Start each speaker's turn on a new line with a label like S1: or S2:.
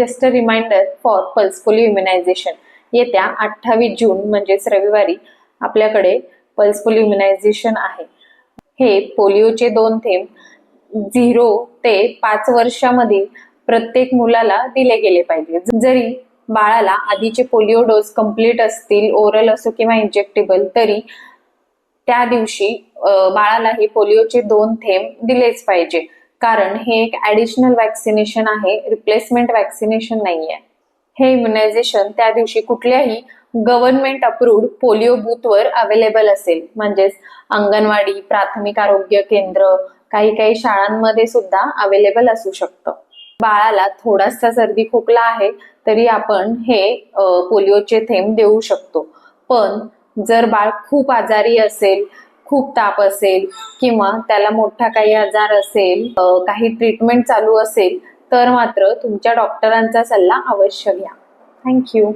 S1: Just a reminder for pulse polio immunisation. येत्या 28 जून म्हणजेच रविवारी आपल्याकडे पल्स पोलिओ इम्युनायझेशन आहे. हे पोलिओचे 2 थेंब 0 ते 5 वर्षामधील प्रत्येक मुलाला दिले गेले पाहिजे. जरी बाळाला आधीचे पोलिओ डोस कंप्लीट असतील, ओरल असो किंवा इंजेक्टेबल, तरी त्या दिवशी बाळाला हे पोलिओचे 2 थेंब दिलेच पाहिजे. कारण हे एक ऍडिशनल वॅक्सिनेशन आहे, रिप्लेसमेंट वॅक्सिनेशन नाहीये. हे इम्युनायझेशन त्या दिवशी कुठल्याही गव्हर्नमेंट अप्रूव्ड पोलिओ बूथवर अवेलेबल असेल. म्हणजेच अंगणवाडी, प्राथमिक आरोग्य केंद्र, काही शाळांमध्ये सुद्धा अवेलेबल असू शकतं. बाळाला थोडासा सर्दी खोकला आहे तरी आपण हे पोलिओचे थेंब देऊ शकतो. पण जर बाळ खूप आजारी असेल, खूप ताप असेल किंवा त्याला मोठा काही आजार असेल, काही ट्रीटमेंट चालू असेल, तर मात्र तुमच्या डॉक्टरांचा सल्ला अवश्य घ्या. थँक्यू.